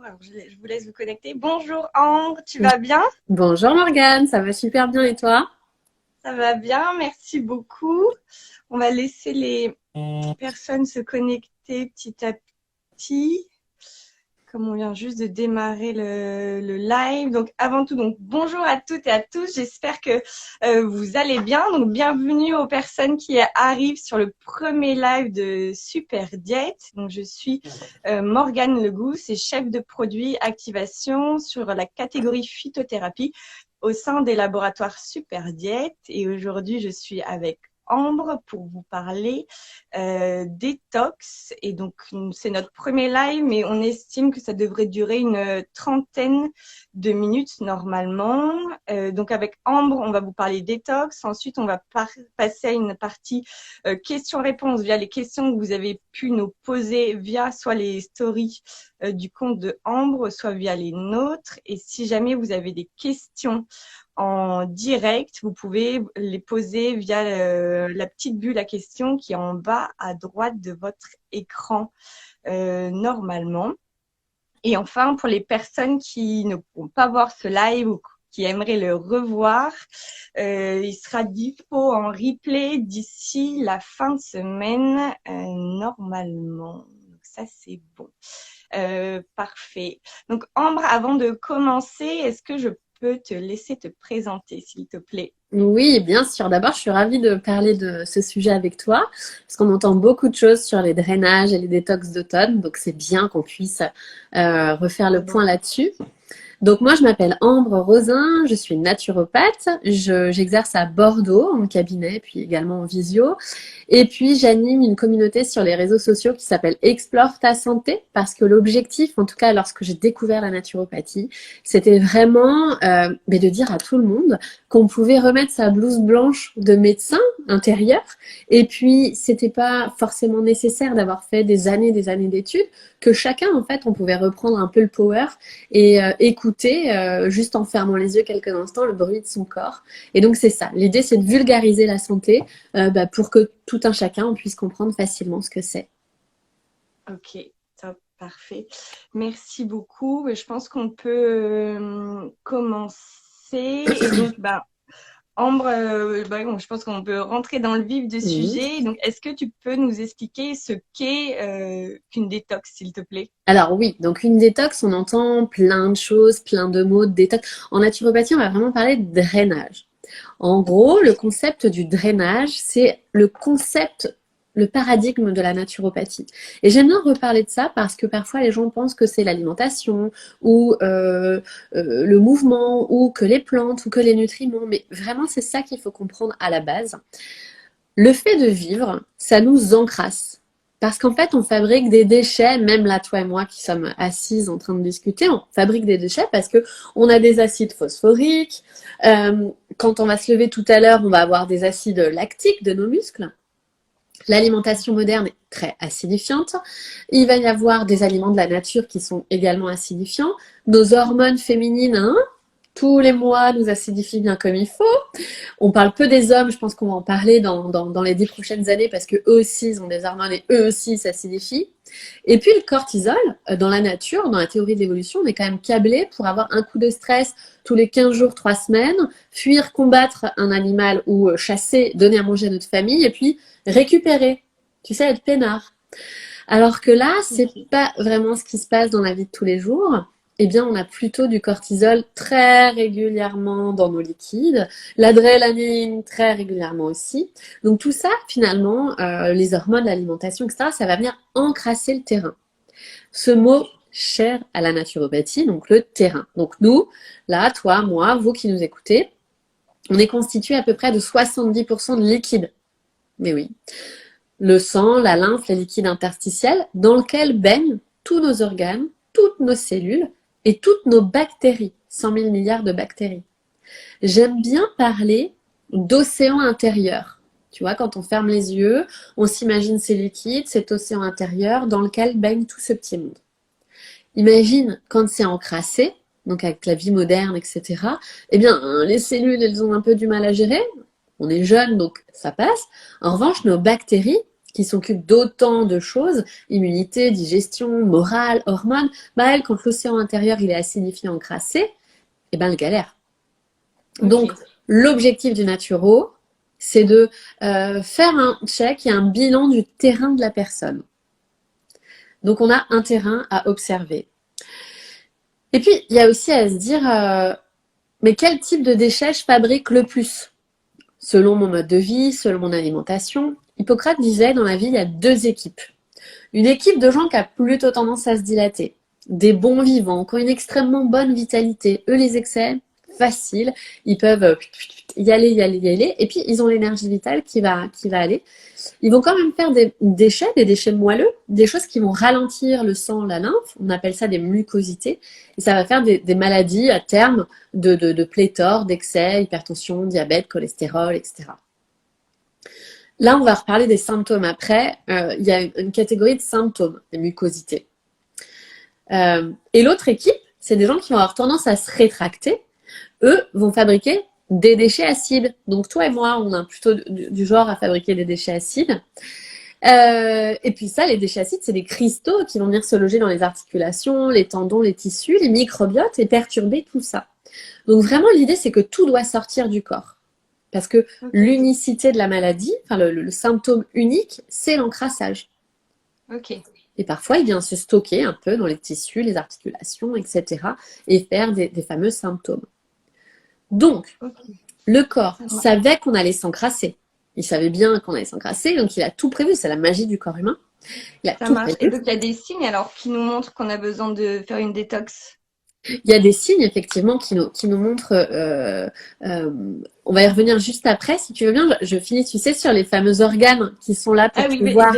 Alors, je vous laisse vous connecter. Bonjour Ambre, tu vas bien? Bonjour Morgane, ça va super bien et toi? Ça va bien, merci beaucoup. On va laisser les personnes se connecter petit à petit, comme on vient juste de démarrer le live. Donc avant tout, donc bonjour à toutes et à tous. J'espère que vous allez bien. Donc bienvenue aux personnes qui arrivent sur le premier live de Super Diète. Donc je suis Morgane Legousse et chef de produit activation sur la catégorie phytothérapie au sein des laboratoires Super Diète. Et aujourd'hui, je suis avec Ambre pour vous parler détox. Et donc, c'est notre premier live, mais on estime que ça devrait durer une trentaine de minutes normalement. Donc, avec Ambre, on va vous parler détox. Ensuite, on va passer à une partie questions-réponses via les questions que vous avez pu nous poser via soit les stories du compte de Ambre, soit via les nôtres. Et si jamais vous avez des questions en direct, vous pouvez les poser via la petite bulle à questions qui est en bas à droite de votre écran normalement. Et enfin, pour les personnes qui ne pourront pas voir ce live ou qui aimeraient le revoir, il sera dispo en replay d'ici la fin de semaine normalement. Donc ça, c'est bon. Parfait. Donc Ambre, avant de commencer, est-ce que je peux te laisser te présenter, s'il te plaît? Oui, bien sûr. D'abord, je suis ravie de parler de ce sujet avec toi, parce qu'on entend beaucoup de choses sur les drainages et les détox d'automne, donc c'est bien qu'on puisse refaire le point là-dessus. Donc moi, je m'appelle Ambre Rosin, je suis naturopathe, j'exerce à Bordeaux en cabinet, puis également en visio. Et puis j'anime une communauté sur les réseaux sociaux qui s'appelle Explore ta santé, parce que l'objectif, en tout cas lorsque j'ai découvert la naturopathie, c'était vraiment de dire à tout le monde qu'on pouvait remettre sa blouse blanche de médecin intérieur. Et puis c'était pas forcément nécessaire d'avoir fait des années d'études, que chacun en fait on pouvait reprendre un peu le power et écouter juste en fermant les yeux quelques instants le bruit de son corps. Et donc c'est ça, l'idée c'est de vulgariser la santé pour que tout un chacun on puisse comprendre facilement ce que c'est. Ok, top, parfait. Merci beaucoup. Je pense qu'on peut commencer. Et donc, Ambre, bon, je pense qu'on peut rentrer dans le vif du Mmh. sujet. Donc, est-ce que tu peux nous expliquer ce qu'est qu'une détox, s'il te plaît? Alors oui, donc une détox, on entend plein de choses, plein de mots de détox. En naturopathie, on va vraiment parler de drainage. En gros, le concept du drainage, c'est le concept, le paradigme de la naturopathie. Et j'aime bien reparler de ça parce que parfois les gens pensent que c'est l'alimentation ou le mouvement ou que les plantes ou que les nutriments. Mais vraiment, c'est ça qu'il faut comprendre à la base. Le fait de vivre, ça nous encrasse. Parce qu'en fait, on fabrique des déchets, même là, toi et moi qui sommes assises en train de discuter, on fabrique des déchets parce que on a des acides phosphoriques. Quand on va se lever tout à l'heure, on va avoir des acides lactiques de nos muscles. L'alimentation moderne est très acidifiante. Il va y avoir des aliments de la nature qui sont également acidifiants. Nos hormones féminines, hein, tous les mois, nous acidifient bien comme il faut. On parle peu des hommes, je pense qu'on va en parler dans les 10 prochaines années parce que eux aussi ils ont des hormones et eux aussi s'acidifient. Et puis le cortisol, dans la nature, dans la théorie de l'évolution, on est quand même câblé pour avoir un coup de stress tous les 15 jours, 3 semaines, fuir, combattre un animal ou chasser, donner à manger à notre famille et puis récupérer. Tu sais, être peinard. Alors que là, c'est Ok. pas vraiment ce qui se passe dans la vie de tous les jours. Eh bien, on a plutôt du cortisol très régulièrement dans nos liquides, l'adrénaline très régulièrement aussi. Donc tout ça, finalement, les hormones, l'alimentation, etc., ça va venir encrasser le terrain. Ce mot cher à la naturopathie, donc le terrain. Donc nous, là, toi, moi, vous qui nous écoutez, on est constitué à peu près de 70% de liquide. Mais oui, le sang, la lymphe, les liquides interstitiels, dans lequel baignent tous nos organes, toutes nos cellules et toutes nos bactéries, 100 000 milliards de bactéries. J'aime bien parler d'océan intérieur. Tu vois, quand on ferme les yeux, on s'imagine ces liquides, cet océan intérieur dans lequel baigne tout ce petit monde. Imagine quand c'est encrassé, donc avec la vie moderne, etc. Eh bien, les cellules, elles ont un peu du mal à gérer. On est jeune, donc ça passe. En revanche, nos bactéries, qui s'occupe d'autant de choses, immunité, digestion, morale, hormones, bah elle, quand l'océan intérieur il est acidifié, encrassé, eh ben elle galère. Donc, l'objectif du naturo, c'est de faire un check et un bilan du terrain de la personne. Donc, on a un terrain à observer. Et puis, il y a aussi à se dire, mais quel type de déchets je fabrique le plus? Selon mon mode de vie, selon mon alimentation. Hippocrate disait, dans la vie, il y a deux équipes. Une équipe de gens qui a plutôt tendance à se dilater. Des bons vivants, qui ont une extrêmement bonne vitalité. Eux, les excès, facile. Ils peuvent y aller, y aller, y aller. Et puis, ils ont l'énergie vitale qui va aller. Ils vont quand même faire des déchets moelleux, des choses qui vont ralentir le sang, la lymphe. On appelle ça des mucosités. Et ça va faire des maladies à terme de pléthore, d'excès, hypertension, diabète, cholestérol, etc. Là, on va reparler des symptômes après. Il y a une catégorie de symptômes, des mucosités. Et l'autre équipe, c'est des gens qui vont avoir tendance à se rétracter. Eux vont fabriquer des déchets acides. Donc toi et moi, on est plutôt du genre à fabriquer des déchets acides. Et puis ça, les déchets acides, c'est des cristaux qui vont venir se loger dans les articulations, les tendons, les tissus, les microbiotes et perturber tout ça. Donc vraiment, l'idée, c'est que tout doit sortir du corps. Parce que l'unicité de la maladie, enfin le symptôme unique, c'est l'encrassage. Et parfois, il vient se stocker un peu dans les tissus, les articulations, etc. et faire des fameux symptômes. Donc, le corps savait qu'on allait s'encrasser. Il savait bien qu'on allait s'encrasser, donc il a tout prévu. C'est la magie du corps humain. Il a tout prévu. Et donc, il y a des signes alors qui nous montrent qu'on a besoin de faire une détox. Il y a des signes, effectivement, qui nous montrent... on va y revenir juste après, si tu veux bien. Je finis, tu sais, sur les fameux organes qui sont là pour pouvoir...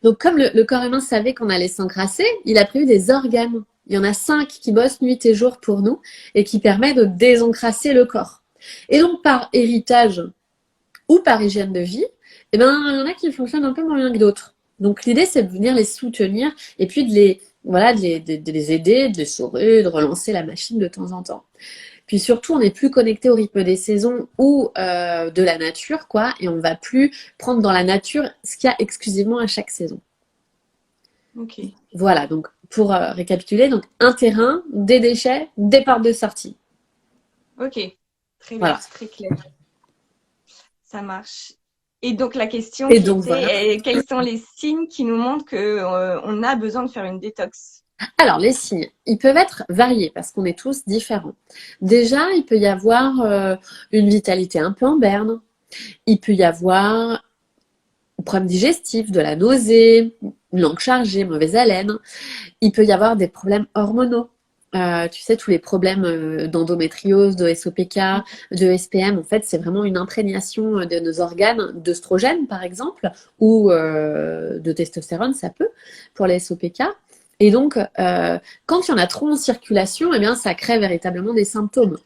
Donc, comme le corps humain savait qu'on allait s'encrasser, il a prévu des organes. Il y en a 5 qui bossent nuit et jour pour nous et qui permettent de désencrasser le corps. Et donc, par héritage ou par hygiène de vie, eh ben, il y en a qui fonctionnent un peu moins bien que d'autres. Donc, l'idée, c'est de venir les soutenir et puis de les aider, de les sauver, de relancer la machine de temps en temps. Puis surtout, on n'est plus connecté au rythme des saisons ou de la nature, quoi, et on ne va plus prendre dans la nature ce qu'il y a exclusivement à chaque saison. Voilà, donc pour récapituler, donc un terrain, des déchets, des portes de sortie. Très bien, c'est très clair. Ça marche. Et donc la question quels sont les signes qui nous montrent qu'on a besoin de faire une détox? Alors, les signes, ils peuvent être variés parce qu'on est tous différents. Déjà, il peut y avoir une vitalité un peu en berne. Il peut y avoir un problème digestif, de la nausée, une langue chargée, mauvaise haleine. Il peut y avoir des problèmes hormonaux. Tu sais, tous les problèmes d'endométriose, de SOPK, de SPM, en fait, c'est vraiment une imprégnation de nos organes d'œstrogène, par exemple, ou de testostérone, ça peut, pour les SOPK. Et donc, quand il y en a trop en circulation, eh bien, ça crée véritablement des symptômes.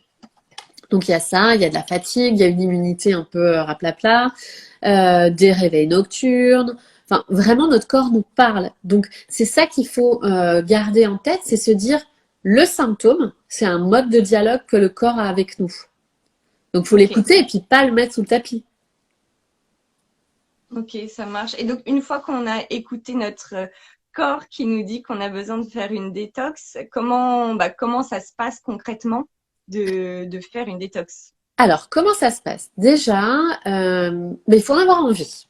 Donc, il y a ça, il y a de la fatigue, il y a une immunité un peu raplapla, des réveils nocturnes. Enfin, vraiment, notre corps nous parle. Donc, c'est ça qu'il faut garder en tête, c'est se dire, le symptôme, c'est un mode de dialogue que le corps a avec nous. Donc, il faut l'écouter et puis pas le mettre sous le tapis. Ok, ça marche. Et donc, une fois qu'on a écouté notre corps qui nous dit qu'on a besoin de faire une détox, comment ça se passe concrètement de faire une détox? Alors, comment ça se passe? Déjà, il faut en avoir envie.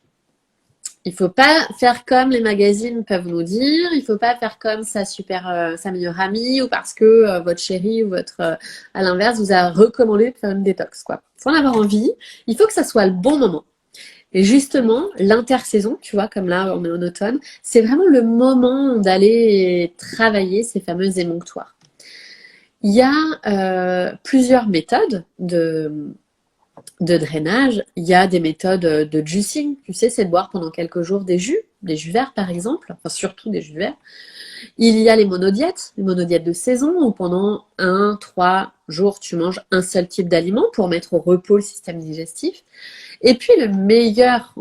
Il faut pas faire comme les magazines peuvent nous dire. Il faut pas faire comme sa meilleure amie ou parce que votre chéri ou à l'inverse vous a recommandé de faire une détox, quoi. Il faut en avoir envie. Il faut que ça soit le bon moment. Et justement, l'intersaison, tu vois, comme là, on est en automne, c'est vraiment le moment d'aller travailler ces fameux émonctoires. Il y a plusieurs méthodes de drainage. Il y a des méthodes de juicing. Tu sais, c'est de boire pendant quelques jours des jus verts par exemple, enfin surtout des jus verts. Il y a les monodiètes de saison où pendant 1-3 jours tu manges un seul type d'aliment pour mettre au repos le système digestif. Et puis le meilleur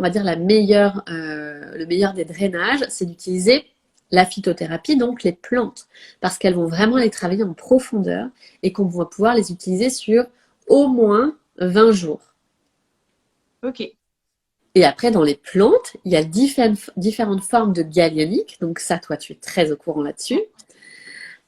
des drainages, c'est d'utiliser la phytothérapie, donc les plantes, parce qu'elles vont vraiment les travailler en profondeur et qu'on va pouvoir les utiliser sur au moins 20 jours. Ok. Et après, dans les plantes, il y a différentes formes de galionique. Donc ça, toi, tu es très au courant là-dessus.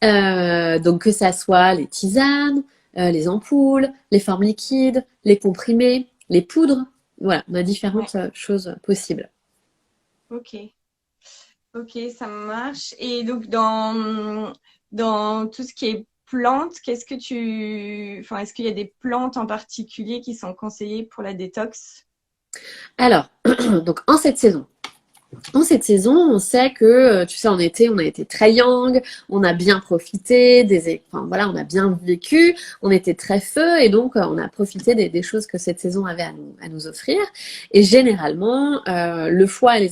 Donc que ça soit les tisanes, les ampoules, les formes liquides, les comprimés, les poudres. Voilà, on a Ouais, différentes choses possibles. ok. Ok, ça marche. Et donc, dans tout ce qui est plantes, enfin, est-ce qu'il y a des plantes en particulier qui sont conseillées pour la détox? Alors, donc en cette saison, on sait que, tu sais, en été, on a été très young, on a bien profité, enfin voilà, on a bien vécu, on était très feu et donc on a profité des choses que cette saison avait à nous offrir. Et généralement, le foie et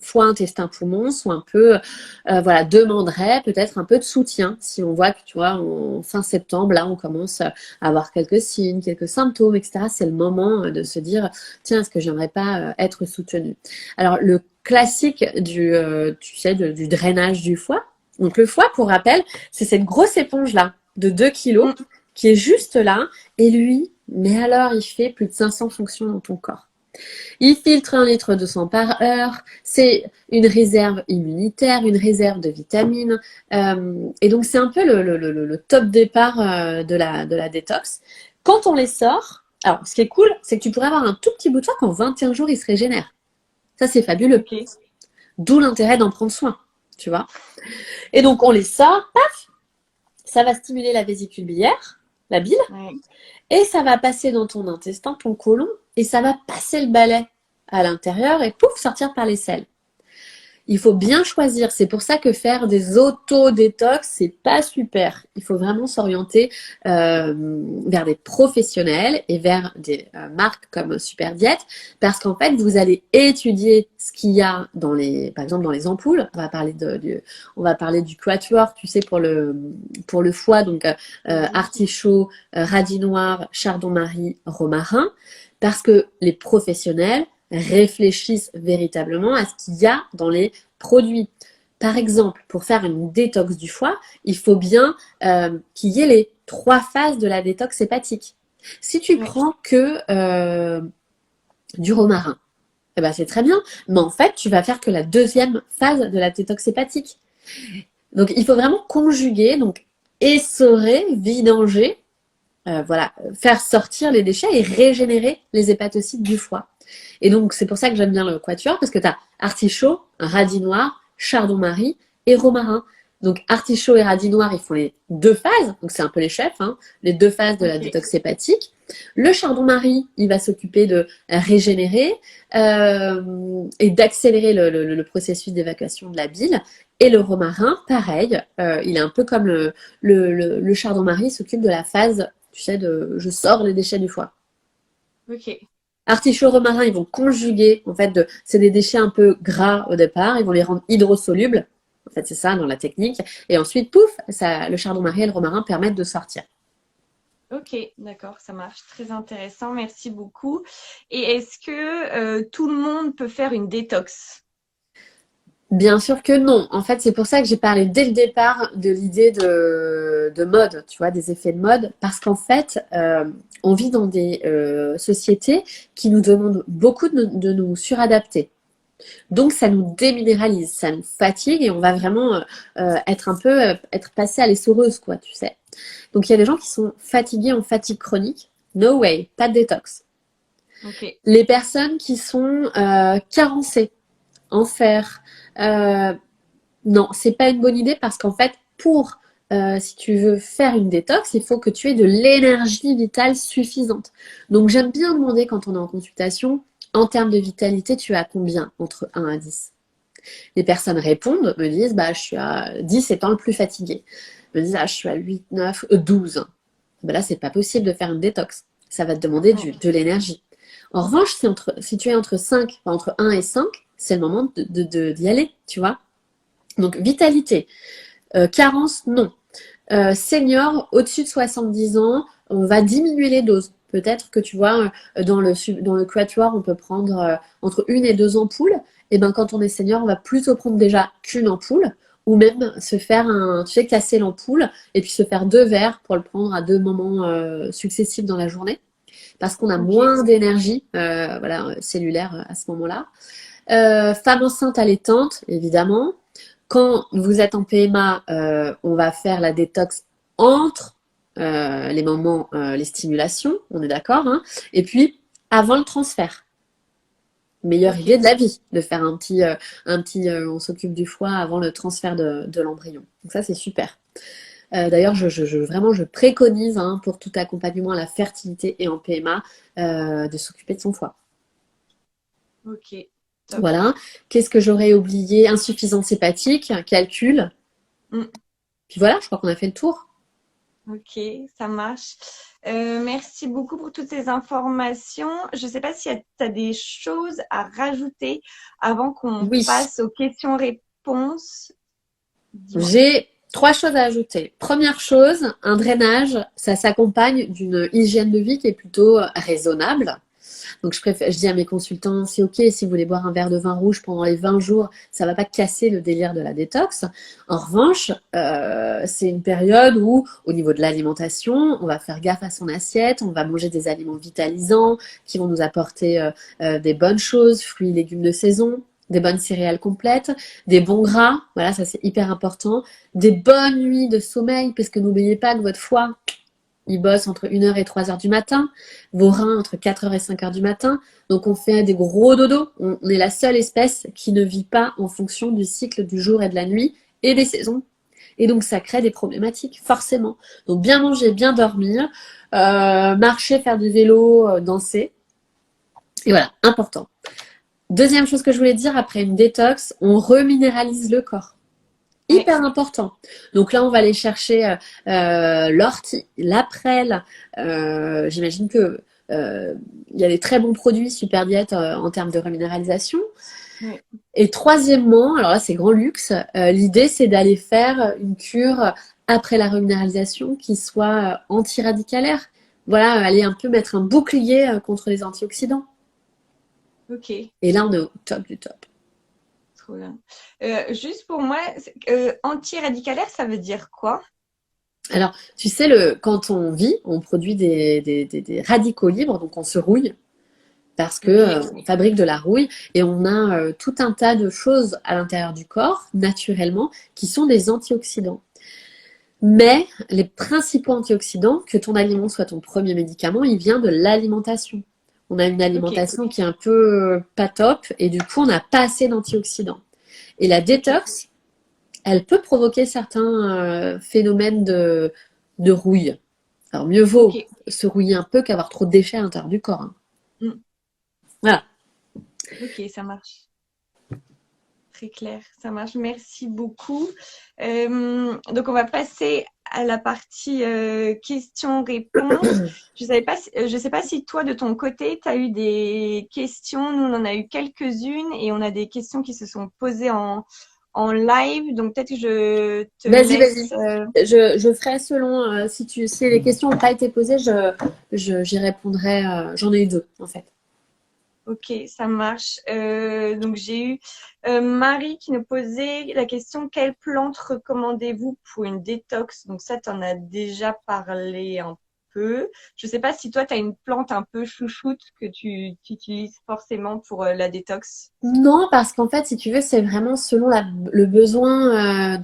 foie, intestin, poumons sont un peu, voilà, demanderaient peut-être un peu de soutien. Si on voit que, tu vois, en fin septembre, là, on commence à avoir quelques signes, quelques symptômes, etc. C'est le moment de se dire, tiens, est-ce que j'aimerais pas être soutenu? Alors, le classique tu sais, du drainage du foie. Donc, le foie, pour rappel, c'est cette grosse éponge-là de 2 kilos Mm, qui est juste là. Et lui, mais alors, il fait plus de 500 fonctions dans ton corps. Il filtre 1 litre de sang par heure. C'est une réserve immunitaire, une réserve de vitamines. Et donc, c'est un peu le top départ de la détox. Quand on les sort, alors, ce qui est cool, c'est que tu pourrais avoir un tout petit bout de foie qu'en 21 jours, il se régénère. Ça, c'est fabuleux. ok. D'où l'intérêt d'en prendre soin, tu vois. Et donc, on les sort, ça va stimuler la vésicule biliaire, la bile, Ouais. et ça va passer dans ton intestin, ton côlon, et ça va passer le balai à l'intérieur et pouf, sortir par les selles. Il faut bien choisir. C'est pour ça que faire des auto-détox, c'est pas super. Il faut vraiment s'orienter vers des professionnels et vers des marques comme Super Diète, parce qu'en fait, vous allez étudier ce qu'il y a par exemple, dans les ampoules. On va parler du quatuor, tu sais, pour le foie, donc Mhm. artichaut, radis noir, chardon-marie, romarin, parce que les professionnels réfléchissent véritablement à ce qu'il y a dans les produits. Par exemple, pour faire une détox du foie, il faut bien qu'il y ait les 3 phases de la détox hépatique. Si tu Ouais. prends que du romarin, eh ben c'est très bien, mais en fait, tu vas faire que la deuxième phase de la détox hépatique. Donc, il faut vraiment conjuguer, donc essorer, vidanger, voilà, faire sortir les déchets et régénérer les hépatocytes du foie. Et donc, c'est pour ça que j'aime bien le quatuor, parce que tu as artichaut, radis noir, chardon-marie et romarin. Donc, artichaut et radis noir, ils font les 2 phases, donc c'est un peu les chefs, hein, les 2 phases de la Ok. détox hépatique. Le chardon-marie, il va s'occuper de régénérer et d'accélérer le processus d'évacuation de la bile. Et le romarin, pareil, il est un peu comme le chardon-marie, il s'occupe de la phase, tu sais, de je sors les déchets du foie. Ok. Artichaut, romarin, ils vont conjuguer. En fait, c'est des déchets un peu gras au départ. Ils vont les rendre hydrosolubles. En fait, c'est ça dans la technique. Et ensuite, pouf, le chardon-marie et le romarin permettent de sortir. Ok, d'accord, ça marche. Très intéressant. Merci beaucoup. Et est-ce que tout le monde peut faire une détox? Bien sûr que non. En fait, c'est pour ça que j'ai parlé dès le départ de l'idée de mode, tu vois, des effets de mode, parce qu'en fait, on vit dans des sociétés qui nous demandent beaucoup de nous suradapter. Donc, ça nous déminéralise, ça nous fatigue et on va vraiment être un peu, être passé à l'essoreuse, quoi, tu sais. Donc, il y a des gens qui sont fatigués en fatigue chronique. No way, pas de détox. Ok. Les personnes qui sont carencées en fer, non, c'est pas une bonne idée parce qu'en fait, si tu veux faire une détox, il faut que tu aies de l'énergie vitale suffisante. Donc, j'aime bien demander quand on est en consultation, en termes de vitalité, tu as combien entre 1 à 10? Les personnes répondent, me disent, bah, je suis à 10 étant le plus fatigué. Me disent, ah, je suis à 8, 9, 12. Ben là, c'est pas possible de faire une détox. Ça va te demander Ouais. de l'énergie. En revanche, si tu es entre 5, enfin, entre 1 et 5, c'est le moment d'y aller, tu vois. Donc, vitalité. Carence, non. Senior, au-dessus de 70 ans, on va diminuer les doses. Peut-être que tu vois, dans le quatuor, on peut prendre entre 1 et 2 ampoules. Et ben quand on est senior, on va plutôt prendre déjà qu'une ampoule, ou même se faire tu sais, casser l'ampoule, et puis se faire 2 verres pour le prendre à 2 moments successifs dans la journée. parce qu'on a Ok. moins d'énergie voilà, cellulaire à ce moment-là. Femme enceinte allaitante, évidemment. Quand vous êtes en PMA, on va faire la détox entre les moments, les stimulations, on est d'accord, hein, et puis avant le transfert. Meilleure Ok. idée de la vie, de faire on s'occupe du foie avant le transfert de l'embryon. Donc ça, c'est super. D'ailleurs, vraiment, je préconise hein, pour tout accompagnement à la fertilité et en PMA de s'occuper de son foie. Ok. Top. Voilà. Qu'est-ce que j'aurais oublié? Insuffisance hépatique, calcul. Mm. Puis voilà, je crois qu'on a fait le tour. Ok, ça marche. Merci beaucoup pour toutes ces informations. Je ne sais pas si tu as des choses à rajouter avant qu'on Oui, passe aux questions-réponses. Dis-moi. j'ai trois choses à ajouter. Première chose, un drainage, ça s'accompagne d'une hygiène de vie qui est plutôt raisonnable. Donc je dis à mes consultants, c'est ok si vous voulez boire un verre de vin rouge pendant les 20 jours, ça va pas casser le délire de la détox. En revanche, c'est une période où, au niveau de l'alimentation, on va faire gaffe à son assiette, on va manger des aliments vitalisants qui vont nous apporter des bonnes choses, fruits, légumes de saison, des bonnes céréales complètes, des bons gras, voilà, ça c'est hyper important, des bonnes nuits de sommeil, parce que n'oubliez pas que votre foie, il bosse entre 1h et 3h du matin, vos reins entre 4h et 5h du matin. Donc on fait des gros dodos. On est la seule espèce qui ne vit pas en fonction du cycle du jour et de la nuit et des saisons. Et donc ça crée des problématiques, forcément. Donc bien manger, bien dormir, marcher, faire du vélo, danser. Et voilà, important. Deuxième chose que je voulais dire, après une détox, on reminéralise le corps. Oui. Hyper important. Donc là, on va aller chercher l'ortie, la prêle. J'imagine que il y a des très bons produits Super Diète en termes de reminéralisation. Oui. Et troisièmement, alors là, c'est grand luxe. L'idée, c'est d'aller faire une cure après la reminéralisation qui soit antiradicalaire. Voilà, aller un peu mettre un bouclier contre les antioxydants. Ok. Et là, on est au top du top. Trop bien. Juste pour moi, anti-radicalaire, ça veut dire quoi? Alors, tu sais, quand on vit, on produit des radicaux libres, donc on se rouille parce que Ok. on fabrique de la rouille et on a tout un tas de choses à l'intérieur du corps, naturellement, qui sont des antioxydants. Mais les principaux antioxydants, que ton aliment soit ton premier médicament, il vient de l'alimentation. On a une Ok. alimentation qui est un peu pas top et du coup, on n'a pas assez d'antioxydants. Et la Ok. détox, elle peut provoquer certains phénomènes de rouille. Alors, mieux Ok. vaut se rouiller un peu qu'avoir trop de déchets à l'intérieur du corps, hein. Mm. Voilà. Ok, ça marche. Très clair, ça marche. Merci beaucoup. Donc, on va passer à la partie questions-réponses. Je sais pas si toi, de ton côté, tu as eu des questions. Nous, on en a eu quelques-unes et on a des questions qui se sont posées en live. Donc, peut-être que je te Vas-y, laisse. vas-y. Je ferai selon, si les questions n'ont pas été posées, j'y répondrai. J'en ai eu deux, en fait. Ok, ça marche. Donc, j'ai eu Marie qui nous posait la question, quelle plante recommandez-vous pour une détox? Donc ça, tu en as déjà parlé un peu. Je ne sais pas si toi, tu as une plante un peu chouchoute que tu utilises forcément pour la détox. Non, parce qu'en fait, si tu veux, c'est vraiment selon le besoin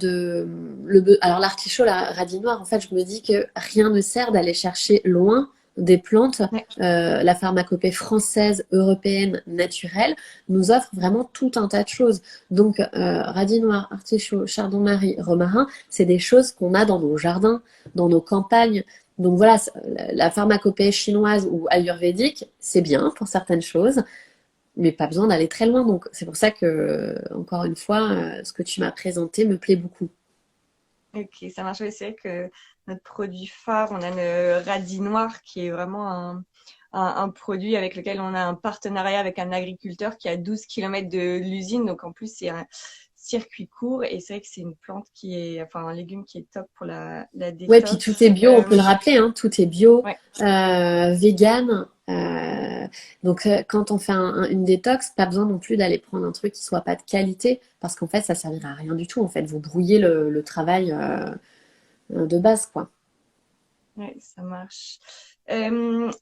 alors l'artichaut, la radis noire, en fait, je me dis que rien ne sert d'aller chercher loin des plantes. Ouais. La pharmacopée française, européenne, naturelle nous offre vraiment tout un tas de choses. Donc, radis noir, artichaut, chardon-marie, romarin, c'est des choses qu'on a dans nos jardins, dans nos campagnes. Donc voilà, la pharmacopée chinoise ou ayurvédique, c'est bien pour certaines choses, mais pas besoin d'aller très loin. Donc c'est pour ça que, encore une fois, ce que tu m'as présenté me plaît beaucoup. Ok, ça marche. Oui, c'est vrai que notre produit phare, on a le radis noir qui est vraiment un produit avec lequel on a un partenariat avec un agriculteur qui a 12 km de l'usine. Donc en plus, c'est un circuit court et c'est vrai que c'est une plante qui est, enfin un légume qui est top pour la Ouais, puis tout est détox. bio, on peut le rappeler, hein, tout est bio, Ouais, vegan. Donc quand on fait une détox, pas besoin non plus d'aller prendre un truc qui soit pas de qualité, parce qu'en fait, ça servira à rien du tout. En fait, vous brouillez le travail de base, quoi. Ouais, ça marche.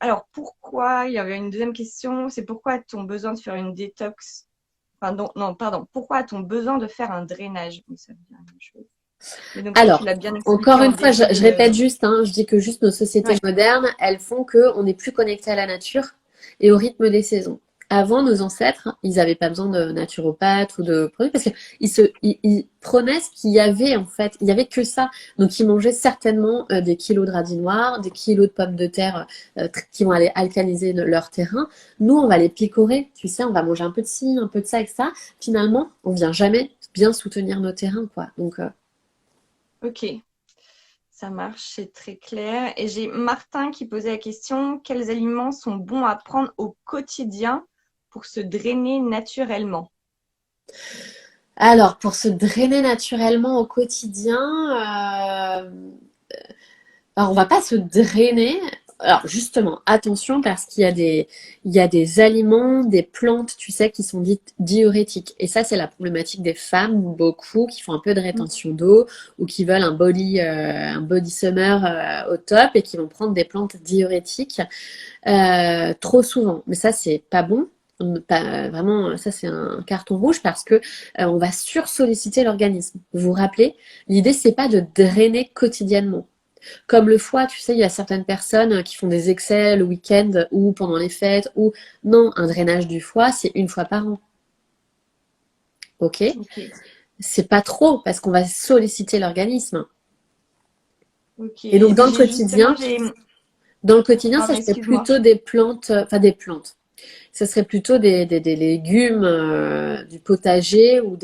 Alors, pourquoi, il y avait une deuxième question, c'est pourquoi a-t-on besoin de faire une détox? Enfin, non, pardon. Pourquoi a-t-on besoin de faire un drainage? Oui, ça veut dire la même chose. Mais donc ça, tu Alors, l'as bien expliqué encore en une fois, début je de... répète juste, hein, je dis que juste nos sociétés Ouais, modernes, elles font qu'on n'est plus connecté à la nature et au rythme des saisons. Avant, nos ancêtres, ils n'avaient pas besoin de naturopathes ou de produits parce qu'ils prenaient ce qu'il y avait en fait. Il y avait que ça. Donc, ils mangeaient certainement des kilos de radis noirs, des kilos de pommes de terre qui vont aller alcaliser leur terrain. Nous, on va les picorer, tu sais, on va manger un peu de ci, un peu de ça et ça. Finalement, on vient jamais bien soutenir nos terrains, quoi. Donc, ok, ça marche, c'est très clair. Et j'ai Martin qui posait la question, quels aliments sont bons à prendre au quotidien pour se drainer naturellement? Alors, pour se drainer naturellement au quotidien, alors on va pas se drainer. Alors justement, attention parce il y a des aliments, des plantes, tu sais, qui sont dites diurétiques. Et ça, c'est la problématique des femmes, beaucoup, qui font un peu de rétention d'eau ou qui veulent un body summer au top et qui vont prendre des plantes diurétiques trop souvent. Mais ça, c'est pas bon. Vraiment, ça c'est un carton rouge parce que on va sursolliciter l'organisme. Vous vous rappelez, l'idée c'est pas de drainer quotidiennement. Comme le foie, tu sais, il y a certaines personnes qui font des excès le week-end ou pendant les fêtes ou non, un drainage du foie c'est une fois par an. Ok, Ok, c'est pas trop parce qu'on va solliciter l'organisme. ok. Et Et donc puis j'ai justement, j'ai... dans le quotidien, ça Pardon, serait excuse-moi. plutôt des plantes, enfin des plantes. Ce serait plutôt des légumes, du potager ou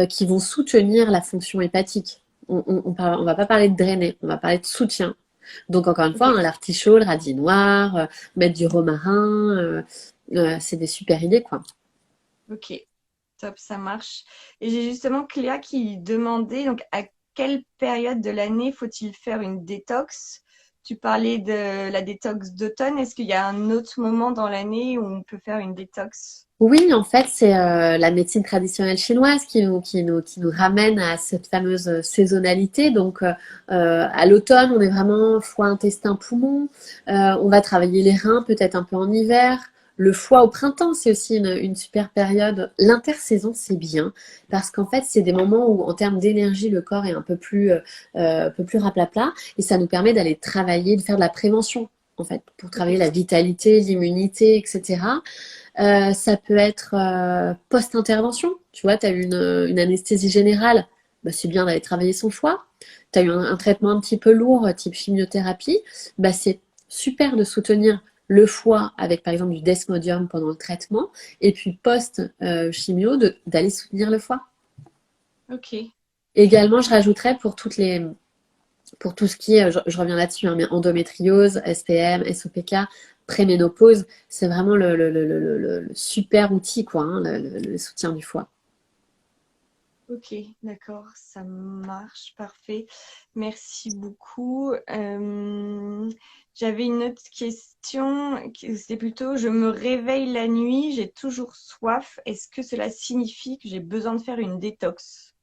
qui vont soutenir la fonction hépatique. On va pas parler de drainer, on va parler de soutien. Donc encore une fois, Ok, hein, l'artichaut, le radis noir, mettre du romarin, c'est des super idées quoi. ok. Top, ça marche. Et j'ai justement Cléa qui demandait donc à quelle période de l'année faut-il faire une détox? Tu parlais de la détox d'automne. Est-ce qu'il y a un autre moment dans l'année où on peut faire une détox? Oui, en fait, c'est la médecine traditionnelle chinoise qui nous ramène à cette fameuse saisonnalité. Donc, à l'automne, on est vraiment foie, intestin, poumon. On va travailler les reins peut-être un peu en hiver. Le foie au printemps, c'est aussi une super période. L'intersaison, c'est bien parce qu'en fait, c'est des moments où, en termes d'énergie, le corps est un peu plus raplapla et ça nous permet d'aller travailler, de faire de la prévention, en fait, pour Ok, travailler la vitalité, l'immunité, etc. Ça peut être post-intervention. Tu vois, tu as eu une anesthésie générale, bah, c'est bien d'aller travailler son foie. Tu as eu un traitement un petit peu lourd, type chimiothérapie, bah, c'est super de soutenir le foie avec par exemple du desmodium pendant le traitement et puis post-chimio d'aller soutenir le foie. ok, Également, je rajouterais pour tout ce qui est, je reviens là-dessus, hein, mais endométriose, SPM, SOPK, préménopause, c'est vraiment le super outil, quoi, hein, le soutien du foie. ok, d'accord, ça marche, parfait. Merci beaucoup. J'avais une autre question, c'est plutôt, je me réveille la nuit, j'ai toujours soif. Est-ce que cela signifie que j'ai besoin de faire une détox?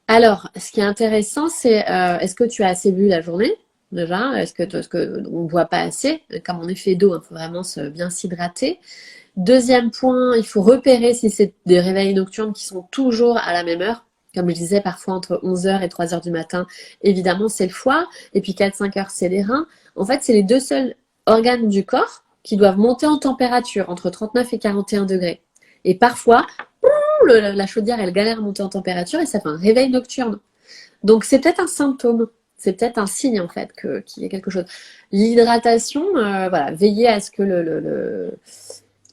Alors, ce qui est intéressant, c'est est-ce que tu as assez bu la journée déjà? Est-ce que on ne boit pas assez? Comme on est fait d'eau, il faut vraiment bien s'hydrater. Deuxième point, il faut repérer si c'est des réveils nocturnes qui sont toujours à la même heure. Comme je disais, parfois entre 11 heures et 3 heures du matin, évidemment, c'est le foie. Et puis 4-5 heures, c'est les reins. En fait, c'est les deux seuls organes du corps qui doivent monter en température entre 39 et 41 degrés. Et parfois, la chaudière, elle galère à monter en température et ça fait un réveil nocturne. Donc, c'est peut-être un symptôme. C'est peut-être un signe, en fait, qu'il y a quelque chose. L'hydratation, voilà, veiller à ce que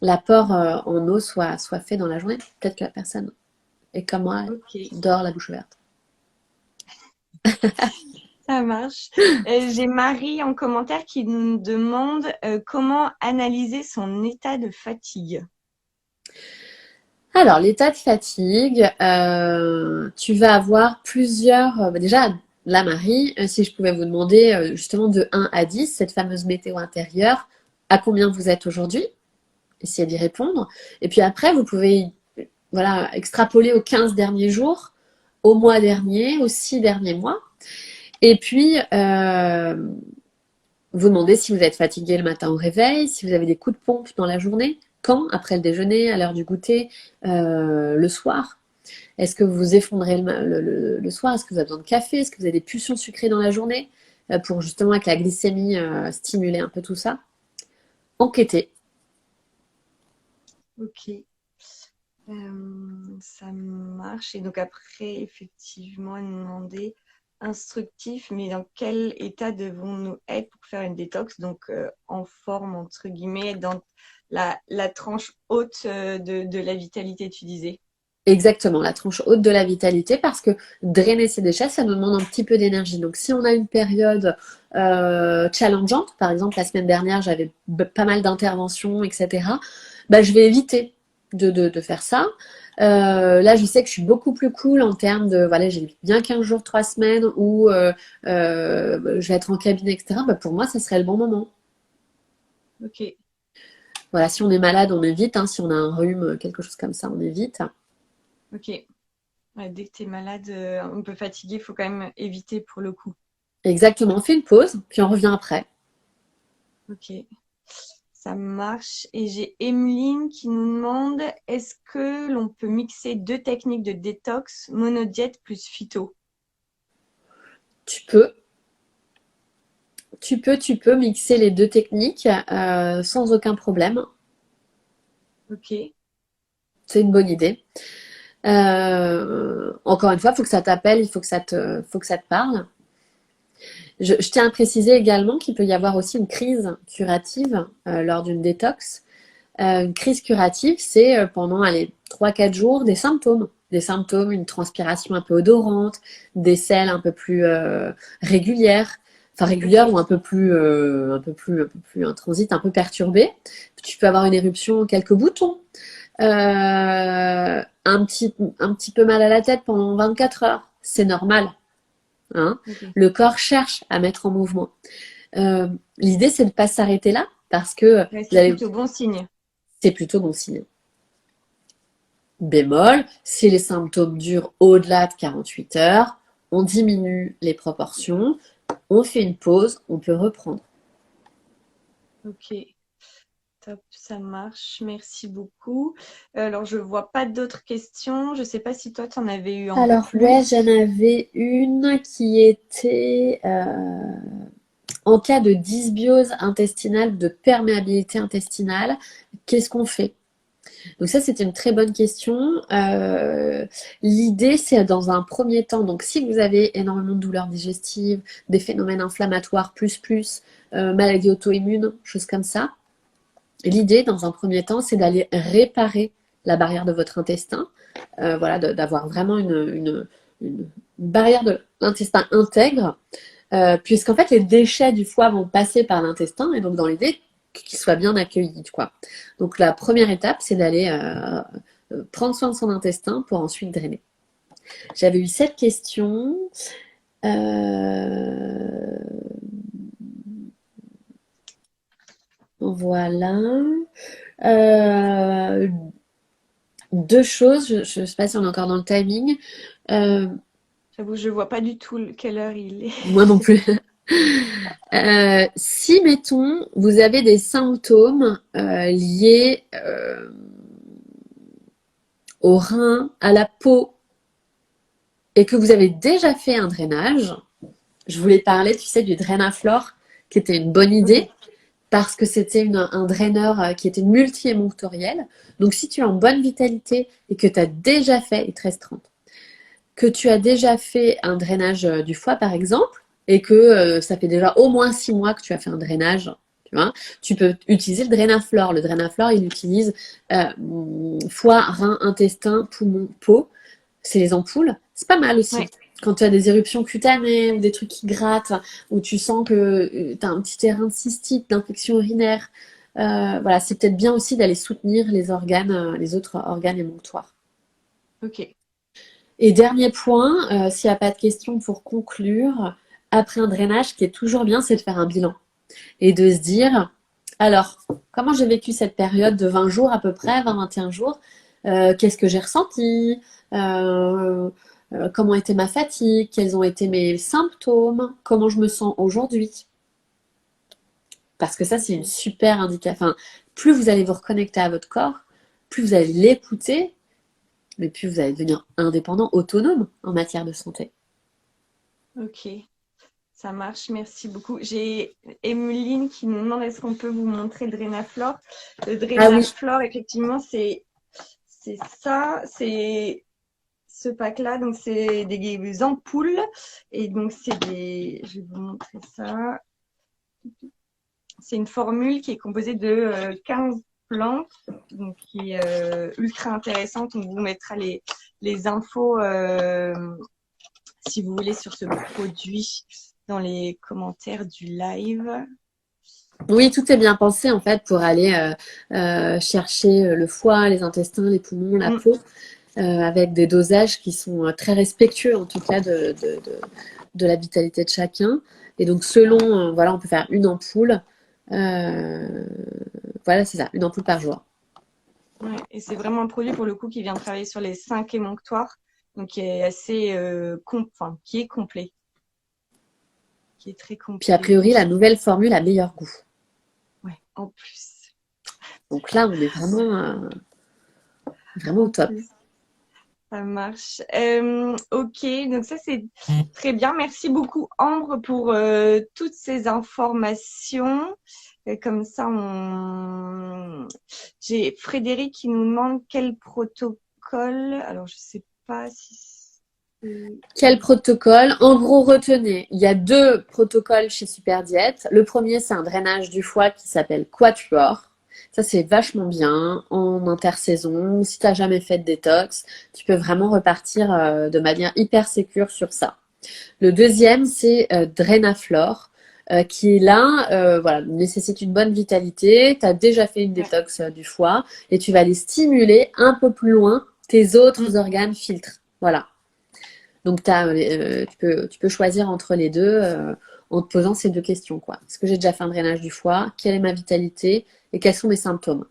l'apport en eau soit fait dans la journée. Peut-être que la personne est comme moi, Ok, dort la bouche ouverte. ça marche. J'ai Marie en commentaire qui nous demande comment analyser son état de fatigue. Alors, l'état de fatigue, tu vas avoir plusieurs. Déjà, là, Marie, si je pouvais vous demander justement de 1 à 10, cette fameuse météo intérieure, à combien vous êtes aujourd'hui? Essayez d'y répondre. Et puis après, vous pouvez voilà, extrapoler aux 15 derniers jours, au mois dernier, aux 6 derniers mois. Et puis, Vous demandez si vous êtes fatigué le matin au réveil, si vous avez des coups de pompe dans la journée, quand, après le déjeuner, à l'heure du goûter, le soir. Est-ce que vous vous effondrez le soir? Est-ce que vous avez besoin de café? Est-ce que vous avez des pulsions sucrées dans la journée? Pour justement avec la glycémie stimuler un peu tout ça. Enquêtez. Ok. Ça marche. Et donc après, effectivement, elle nous demandait instructif, mais dans quel état devons-nous être pour faire une détox? Donc en forme, entre guillemets, dans la tranche haute de la vitalité, tu disais. Exactement, la tranche haute de la vitalité, parce que drainer ses déchets, ça nous demande un petit peu d'énergie. Donc, si on a une période challengeante, par exemple, la semaine dernière, j'avais pas mal d'interventions, etc., bah, je vais éviter de faire ça. Là, je sais que je suis beaucoup plus cool en termes de, voilà, j'ai bien 15 jours, 3 semaines où je vais être en cabinet, etc. Bah, pour moi, ça serait le bon moment. Ok, Voilà, si on est malade, on évite. Hein, si on a un rhume, quelque chose comme ça, on évite. ok. Ouais, dès que tu es malade, un peu fatigué, il faut quand même éviter pour le coup. Exactement, on fait une pause, puis on revient après. Ok, ça marche. Et j'ai Emeline qui nous demande, est-ce que l'on peut mixer deux techniques de détox, monodiète plus phyto? Tu peux, tu peux mixer les deux techniques sans aucun problème. Ok, C'est une bonne idée. Encore une fois, il faut que ça t'appelle, il faut que ça te parle. Je tiens à préciser également qu'il peut y avoir aussi une crise curative lors d'une détox. Une crise curative, c'est pendant allez, 3-4 jours des symptômes. Des symptômes, une transpiration un peu odorante, des selles un peu plus régulières, enfin régulières ok, ou un peu plus un transit un peu perturbé. Tu peux avoir une éruption, quelques boutons, un petit peu mal à la tête pendant 24 heures. C'est normal. Hein. ok. Le corps cherche à mettre en mouvement. L'idée, c'est de ne pas s'arrêter là parce que Ouais, vous c'est allez, plutôt bon signe. c'est plutôt bon signe. Bémol, si les symptômes durent au-delà de 48 heures, on diminue les proportions, on fait une pause, on peut reprendre. Ok, top, ça marche. Merci beaucoup. Alors, je vois pas d'autres questions. Je sais pas si toi, tu en avais eu en Alors, ouais, j'en plus. avais une qui était en cas de dysbiose intestinale, de perméabilité intestinale, qu'est-ce qu'on fait? Donc ça, c'était une très bonne question. L'idée, c'est dans un premier temps, donc si vous avez énormément de douleurs digestives, des phénomènes inflammatoires maladies auto-immunes, choses comme ça, l'idée, dans un premier temps, c'est d'aller réparer la barrière de votre intestin, voilà, d'avoir vraiment une barrière de l'intestin intègre, puisqu'en fait, les déchets du foie vont passer par l'intestin, et donc dans l'idée qu'il soit bien accueilli, quoi. Donc la première étape, c'est d'aller prendre soin de son intestin pour ensuite drainer. J'avais eu cette question. Euh, voilà. Euh, deux choses, je ne sais pas si on est encore dans le timing. Euh, J'avoue, je vois pas du tout quelle heure il est. moi non plus. Si, mettons, vous avez des symptômes liés au rein, à la peau, et que vous avez déjà fait un drainage, je voulais parler, tu sais, du Drainaflore, qui était une bonne Ok, idée, parce que c'était un draineur qui était multi-émonctoriel. Donc, si tu es en bonne vitalité et que tu as déjà fait, et 13-30, que tu as déjà fait un drainage du foie, par exemple, et que ça fait déjà au moins 6 mois que tu as fait un drainage, tu vois, tu peux utiliser le Drainaflore. Le Drainaflore, il utilise foie, rein, intestin, poumon, peau. C'est les ampoules. C'est pas mal aussi. ouais, Quand tu as des éruptions cutanées ou des trucs qui grattent, ou tu sens que tu as un petit terrain de cystite, d'infection urinaire, voilà, c'est peut-être bien aussi d'aller soutenir les organes, les autres organes émonctoires. ok. Et dernier point, s'il n'y a pas de questions pour conclure, après un drainage, ce qui est toujours bien, c'est de faire un bilan et de se dire, alors, comment j'ai vécu cette période de 20 jours à peu près, 20-21 jours, qu'est-ce que j'ai ressenti, euh, comment était ma fatigue, quels ont été mes symptômes, comment je me sens aujourd'hui. Parce que ça, c'est une super indication. Enfin, plus vous allez vous reconnecter à votre corps, plus vous allez l'écouter, mais plus vous allez devenir indépendant, autonome en matière de santé. Ok, ça marche, merci beaucoup. J'ai Emeline qui nous demande est-ce qu'on peut vous montrer le Drainaflore. Le Ah oui, Drainaflore, effectivement, c'est ça, c'est ce pack-là, donc c'est des ampoules. Et donc, je vais vous montrer ça. C'est une formule qui est composée de 15 plantes, donc qui est ultra intéressante. On vous mettra les infos, si vous voulez, sur ce produit dans les commentaires du live. oui, tout est bien pensé en fait pour aller chercher le foie, les intestins, les poumons, la peau, avec des dosages qui sont très respectueux en tout cas de la vitalité de chacun. Et donc selon, voilà, on peut faire une ampoule. Voilà, c'est ça, une ampoule par jour. Ouais, et c'est vraiment un produit pour le coup qui vient travailler sur les 5 émonctoires, donc qui est assez qui est complet, qui est très Puis a complet. priori, la nouvelle formule a meilleur goût. Ouais, en plus. Donc là, on est vraiment au En top. plus. Ça marche. Ok, donc ça c'est très bien. Merci beaucoup Ambre pour toutes ces informations. Comme ça, j'ai Frédéric qui nous demande quel protocole. Alors je sais pas si Quel protocole? En gros, retenez, il y a 2 protocoles chez Super Diète. Le premier, c'est un drainage du foie qui s'appelle Quatuor. Ça, c'est vachement bien en intersaison. Si tu n'as jamais fait de détox, tu peux vraiment repartir de manière hyper sécure sur ça. Le deuxième, c'est Drainaflore, qui là, voilà, nécessite une bonne vitalité. Tu as déjà fait une détox du foie et tu vas aller stimuler un peu plus loin tes autres organes filtres. Voilà. Donc, tu peux choisir entre les deux en te posant ces 2 questions, quoi. Est-ce que j'ai déjà fait un drainage du foie? Quelle est ma vitalité? Et quels sont mes symptômes?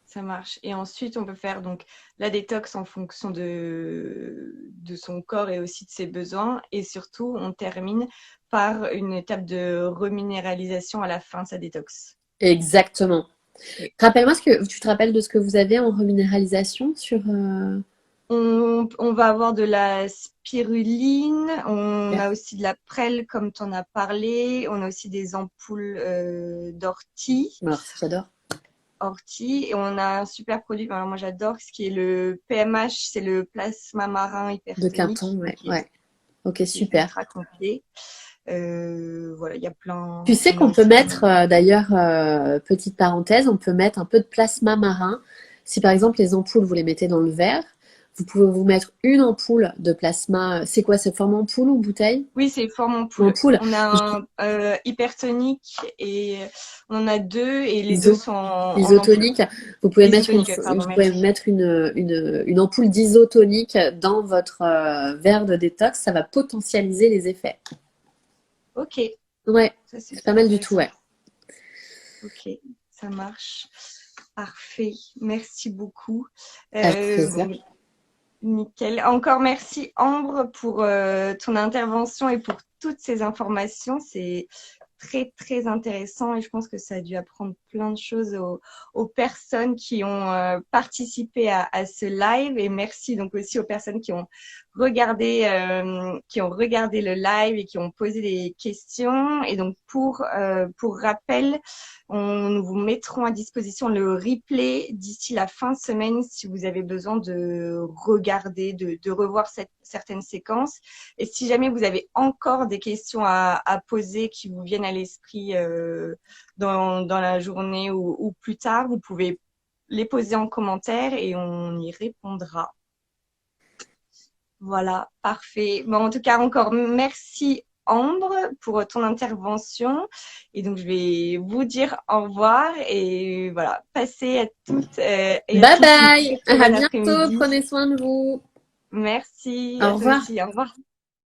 Ça marche. Et ensuite, on peut faire donc la détox en fonction de son corps et aussi de ses besoins. Et surtout, on termine par une étape de reminéralisation à la fin de sa détox. Exactement. Et Rappelle-moi, tu te rappelles de ce que vous avez en reminéralisation sur... on va avoir de la spiruline, on a aussi de la prêle comme tu en as parlé, on a aussi des ampoules d'ortie. Alors, ça, j'adore. Ortie et on a un super produit, alors moi j'adore, ce qui est le PMH, c'est le plasma marin De hypertonique, Quinton, ouais, qui est, ouais. Ok, qui est super. ultra complet. Voilà, il y a plein. Tu sais On a qu'on peut aussi mettre, d'ailleurs, petite parenthèse, on peut mettre un peu de plasma marin. Si par exemple les ampoules, vous les mettez dans le verre, vous pouvez vous mettre une ampoule de plasma. C'est quoi, c'est forme ampoule ou bouteille? Oui, c'est forme ampoule. Ampoule. On a un hypertonique et on en a deux et les deux Iso, sont en ampoule. isotonique. Vous pouvez mettre Isotonique, pardon, vous pouvez merci. mettre une ampoule d'isotonique dans votre verre de détox. Ça va potentialiser les effets. Ok, Ouais, ça c'est c'est pas mal du tout, intéressant. ouais. Ok, ça marche. Parfait, merci beaucoup. Avec plaisir. Bon, nickel. Encore merci Ambre pour ton intervention et pour toutes ces informations. C'est très, très intéressant et je pense que ça a dû apprendre plein de choses aux personnes qui ont participé à ce live et merci donc aussi aux personnes qui ont regardé le live et qui ont posé des questions. Et donc, pour rappel, nous vous mettrons à disposition le replay d'ici la fin de semaine si vous avez besoin de regarder, de revoir certaines séquences. Et si jamais vous avez encore des questions à poser qui vous viennent à l'esprit dans la journée ou plus tard, vous pouvez les poser en commentaire et on y répondra. Voilà, parfait. Bon, en tout cas, encore merci Ambre pour ton intervention. Et donc, je vais vous dire au revoir et voilà, passez à toutes et à Bye tous une bye! très très À bonne bientôt, après-midi. prenez soin de vous. Merci Au à toi revoir. aussi. Au revoir.